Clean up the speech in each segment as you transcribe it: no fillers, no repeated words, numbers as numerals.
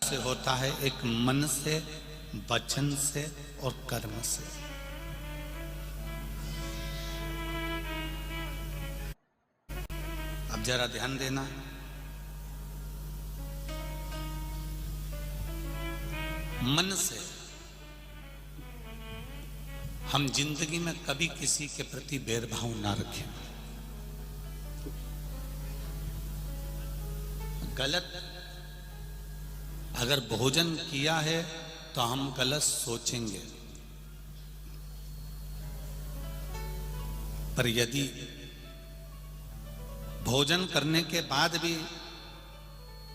से होता है, एक मन से, वचन से और कर्म से। अब जरा ध्यान देना, मन से हम जिंदगी में कभी किसी के प्रति भेदभाव ना रखें। गलत अगर भोजन किया है तो हम गलत सोचेंगे, पर यदि भोजन करने के बाद भी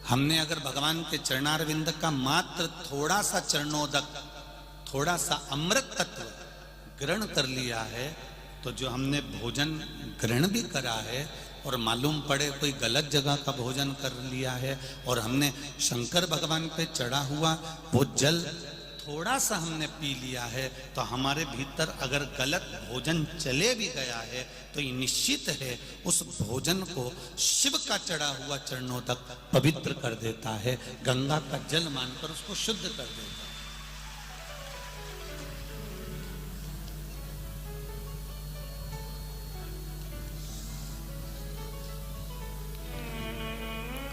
हमने अगर भगवान के चरणारविंद का मात्र थोड़ा सा चरणोदक, थोड़ा सा अमृत तत्व ग्रहण कर लिया है, तो जो हमने भोजन ग्रहण भी करा है और मालूम पड़े कोई गलत जगह का भोजन कर लिया है और हमने शंकर भगवान पे चढ़ा हुआ वो जल थोड़ा सा हमने पी लिया है, तो हमारे भीतर अगर गलत भोजन चले भी गया है तो ये निश्चित है उस भोजन को शिव का चढ़ा हुआ चरणों तक पवित्र कर देता है, गंगा का जल मानकर उसको शुद्ध कर देता है।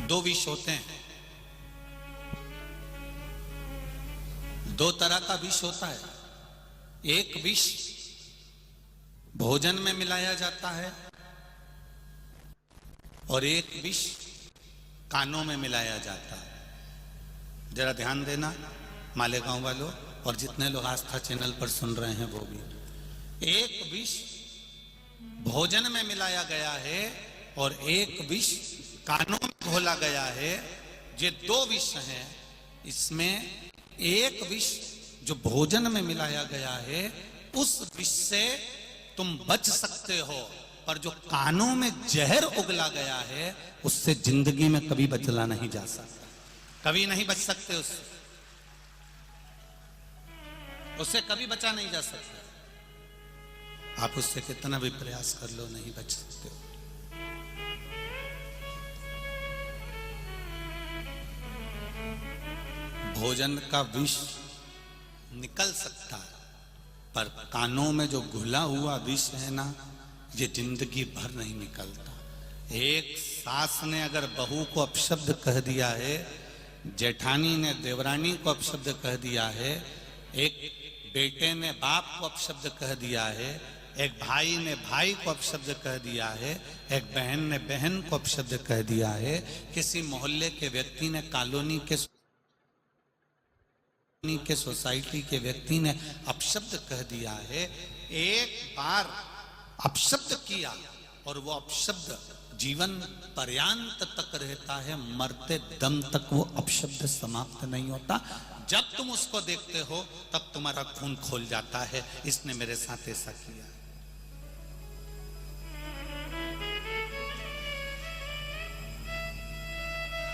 दो विष होते हैं, दो तरह का विष होता है। एक विष भोजन में मिलाया जाता है और एक विष कानों में मिलाया जाता है। जरा ध्यान देना मालेगांव वालों और जितने लोग आस्था चैनल पर सुन रहे हैं वो भी। एक विष भोजन में मिलाया गया है और एक विष कानों में घोला गया है। ये दो विष हैं। इसमें एक विष जो भोजन में मिलाया गया है उस विष से तुम बच सकते हो, पर जो कानों में जहर उगला गया है उससे जिंदगी में कभी बचला नहीं जा सकता, कभी नहीं बच सकते उससे कभी बचा नहीं जा सकता। आप उससे कितना भी प्रयास कर लो नहीं बच सकते हो। भोजन का विष निकल सकता है, पर कानों में जो घुला हुआ विष है ना, ये जिंदगी भर नहीं निकलता। एक सास ने अगर बहू को अपशब्द कह दिया है, जेठानी ने देवरानी को अपशब्द कह दिया है, एक बेटे ने बाप को अपशब्द कह दिया है, एक भाई ने भाई को अपशब्द कह दिया है, एक बहन ने बहन को अपशब्द कह दिया है, किसी मोहल्ले के व्यक्ति ने, कॉलोनी के सोसाइटी के व्यक्ति ने अपशब्द कह दिया है। एक बार अपशब्द किया और वो अपशब्द जीवन पर्यांत तक रहता है, मरते दम तक वो अपशब्द समाप्त नहीं होता। जब तुम उसको देखते हो तब तुम्हारा खून खोल जाता है, इसने मेरे साथ ऐसा किया।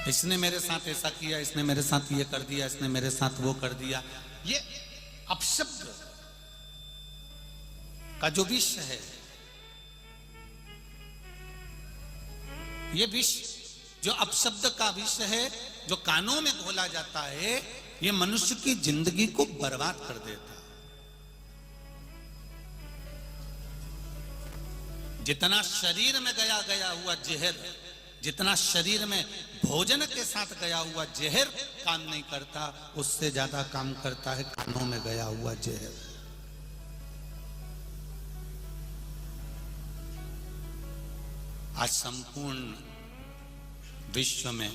इसने मेरे साथ ऐसा किया, इसने मेरे साथ ये कर दिया, इसने मेरे साथ वो कर दिया। ये अपशब्द का जो विष है, ये विष जो अपशब्द का विष है जो कानों में घोला जाता है, ये मनुष्य की जिंदगी को बर्बाद कर देता है। जितना शरीर में गया हुआ जहर, जितना शरीर में भोजन के साथ गया हुआ जहर काम नहीं करता, उससे ज्यादा काम करता है कानों में गया हुआ जहर। आज संपूर्ण विश्व में,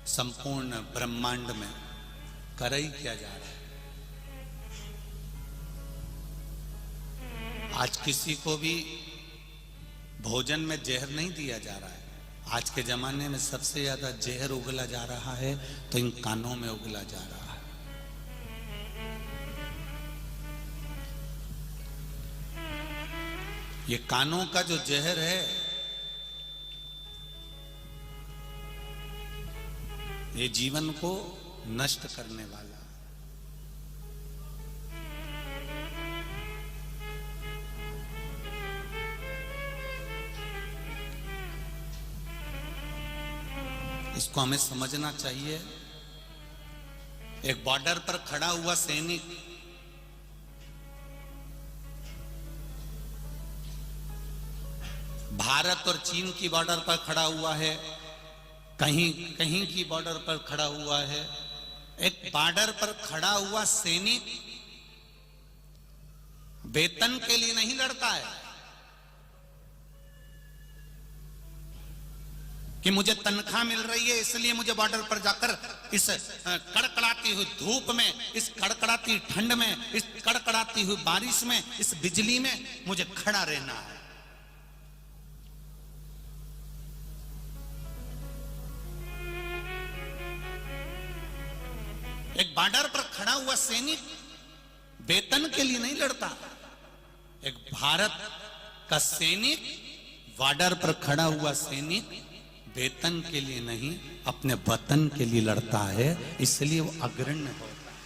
संपूर्ण ब्रह्मांड में करई क्या जा रहा है? आज किसी को भी भोजन में जहर नहीं दिया जा रहा है। आज के जमाने में सबसे ज्यादा जहर उगला जा रहा है तो इन कानों में उगला जा रहा है। ये कानों का जो जहर है, ये जीवन को नष्ट करने वाला। इसको हमें समझना चाहिए एक बॉर्डर पर खड़ा हुआ सैनिक भारत और चीन की बॉर्डर पर खड़ा हुआ है, कहीं कहीं की बॉर्डर पर खड़ा हुआ है। एक बॉर्डर पर खड़ा हुआ सैनिक वेतन के लिए नहीं लड़ता है कि मुझे तनख्वाह मिल रही है इसलिए मुझे बॉर्डर पर जाकर इस कड़कड़ाती हुई धूप में, इस कड़कड़ाती ठंड में, इस कड़कड़ाती हुई बारिश में, इस बिजली में मुझे खड़ा रहना है। एक बॉर्डर पर खड़ा हुआ सैनिक वेतन के लिए नहीं लड़ता। एक भारत का सैनिक, बॉर्डर पर खड़ा हुआ सैनिक वेतन के लिए नहीं, अपने वतन के लिए लड़ता है, इसलिए वो अग्रण्य होता है।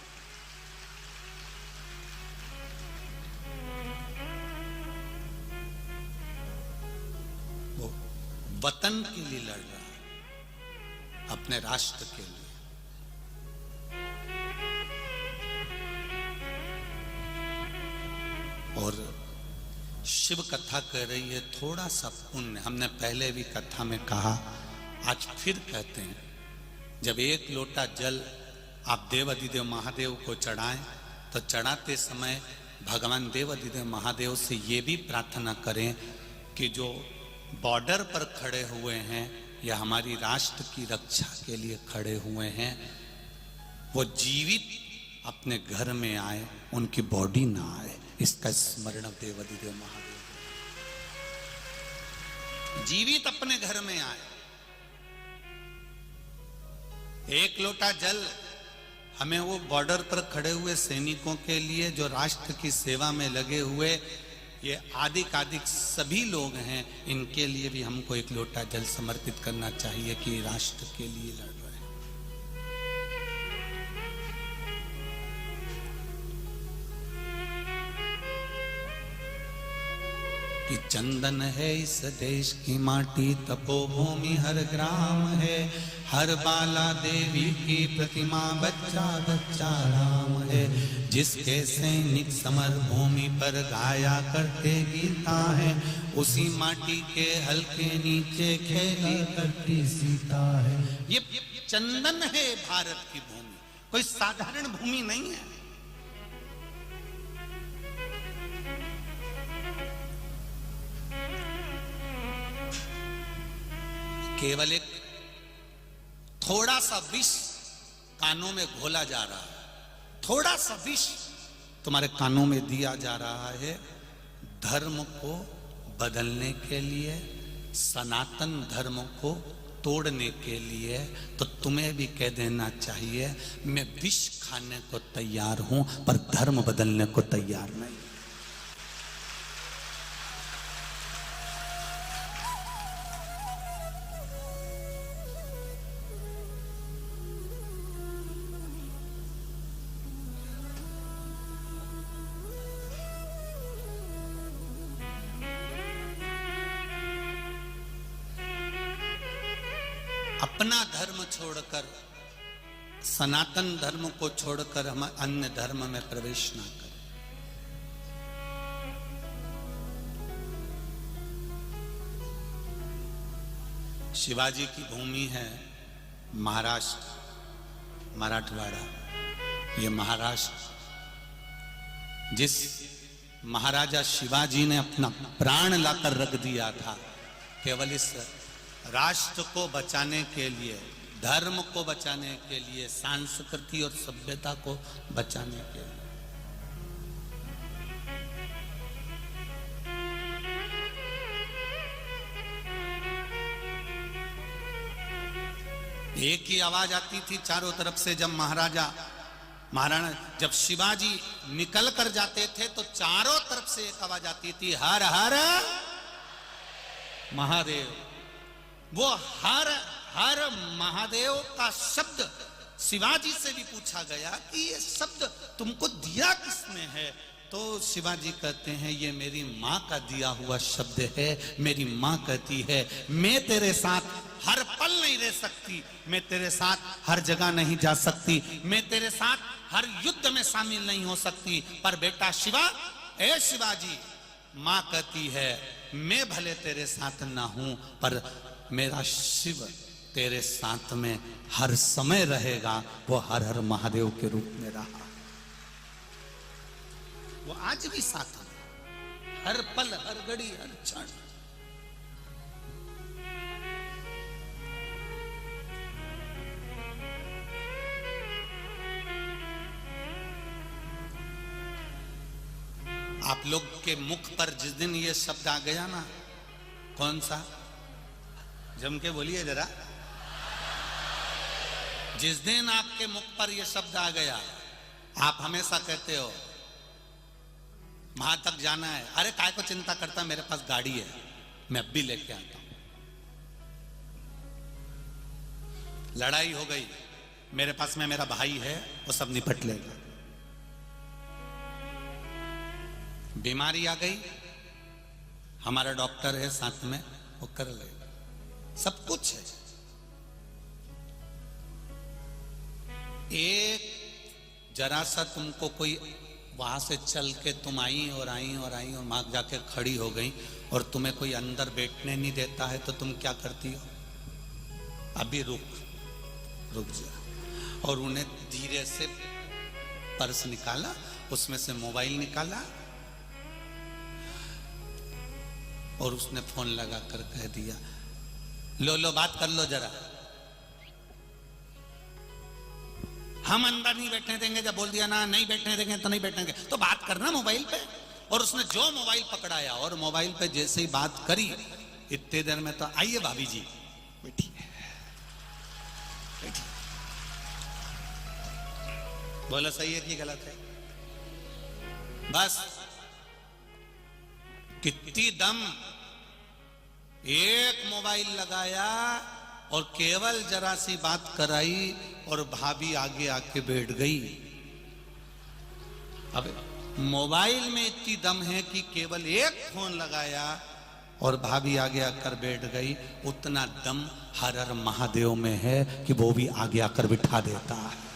वो वतन के लिए लड़ रहा है, अपने राष्ट्र के लिए। और शिव कथा कह रही है थोड़ा सा पुण्य। हमने पहले भी कथा में कहा, आज फिर कहते हैं, जब एक लोटा जल आप देवाधिदेव महादेव को चढ़ाएं तो चढ़ाते समय भगवान देवाधिदेव महादेव से ये भी प्रार्थना करें कि जो बॉर्डर पर खड़े हुए हैं या हमारी राष्ट्र की रक्षा के लिए खड़े हुए हैं, वो जीवित अपने घर में आए, उनकी बॉडी ना आए। इसका स्मरण देवाधिदेव महादेव, जीवित अपने घर में आए। एक लोटा जल हमें वो बॉर्डर पर खड़े हुए सैनिकों के लिए, जो राष्ट्र की सेवा में लगे हुए ये आदिक सभी लोग हैं, इनके लिए भी हमको एक लोटा जल समर्पित करना चाहिए कि राष्ट्र के लिए लड़ रहे हैं। कि चंदन है इस देश की माटी, तपोभूमि हर ग्राम है, हर बाला देवी की प्रतिमा, बच्चा बच्चा राम है। जिसके सैनिक समर भूमि पर गाया करते गीता है, उसी माटी के हल्के नीचे खेली करती सीता है। ये चंदन है भारत की भूमि, कोई साधारण भूमि नहीं है। केवल एक थोड़ा सा विष कानों में घोला जा रहा है, थोड़ा सा विष तुम्हारे कानों में दिया जा रहा है धर्म को बदलने के लिए, सनातन धर्म को तोड़ने के लिए। तो तुम्हें भी कह देना चाहिए, मैं विष खाने को तैयार हूं पर धर्म बदलने को तैयार नहीं। अपना धर्म छोड़कर, सनातन धर्म को छोड़कर हम अन्य धर्म में प्रवेश ना करें। शिवाजी की भूमि है महाराष्ट्र, मराठवाड़ा। ये महाराष्ट्र, जिस महाराजा शिवाजी ने अपना प्राण लाकर रख दिया था केवल इस राष्ट्र को बचाने के लिए, धर्म को बचाने के लिए, संस्कृति और सभ्यता को बचाने के लिए। एक ही आवाज आती थी चारों तरफ से। जब महाराणा जब शिवाजी निकल कर जाते थे तो चारों तरफ से एक आवाज आती थी, हर हर महादेव। वो हर हर महादेव का शब्द शिवाजी से भी पूछा गया कि ये शब्द तुमको दिया किसने है? तो शिवाजी कहते हैं ये मेरी माँ का दिया हुआ शब्द है। मेरी माँ कहती है मैं तेरे साथ हर पल नहीं रह सकती, मैं तेरे साथ हर जगह नहीं जा सकती, मैं तेरे साथ हर युद्ध में शामिल नहीं हो सकती, पर बेटा शिवा, ए शिवाजी, मां कहती है मैं भले तेरे साथ ना हूं पर मेरा शिव तेरे साथ में हर समय रहेगा। वो हर हर महादेव के रूप में रहा, वो आज भी साथ में, हर पल, हर घड़ी, हर क्षण। आप लोग के मुख पर जिस दिन ये शब्द आ गया ना, कौन सा, जम के बोलिए जरा, जिस दिन आपके मुख पर यह शब्द आ गया, आप हमेशा कहते हो वहां तक जाना है, अरे काय को चिंता करता, मेरे पास गाड़ी है, मैं अब भी लेके आता हूं। लड़ाई हो गई, मेरे पास में मेरा भाई है, वो सब निपट लेगा। बीमारी आ गई, हमारा डॉक्टर है साथ में, वो कर लेगा, सब कुछ है। एक जरा सा तुमको कोई वहां से चल के तुम आई और वहां जाके खड़ी हो गई और तुम्हें कोई अंदर बैठने नहीं देता है, तो तुम क्या करती हो? अभी रुक जा, और उन्हें धीरे से पर्स निकाला, उसमें से मोबाइल निकाला और उसने फोन लगा कर कह दिया, लो बात कर लो जरा। हम अंदर नहीं बैठने देंगे, जब बोल दिया ना नहीं बैठने देंगे तो नहीं बैठने देंगे, तो बात करना मोबाइल पे। और उसने जो मोबाइल पकड़ाया और मोबाइल पे जैसे ही बात करी, इतने देर में तो आइए भाभी जी बैठिए, बोला सही है कि गलत है? बस कितनी दम, एक मोबाइल लगाया और केवल जरा सी बात कराई और भाभी आगे आके बैठ गई। अब मोबाइल में इतनी दम है कि केवल एक फोन लगाया और भाभी आगे आकर बैठ गई, उतना दम हर हर महादेव में है कि वो भी आगे आकर बिठा देता है।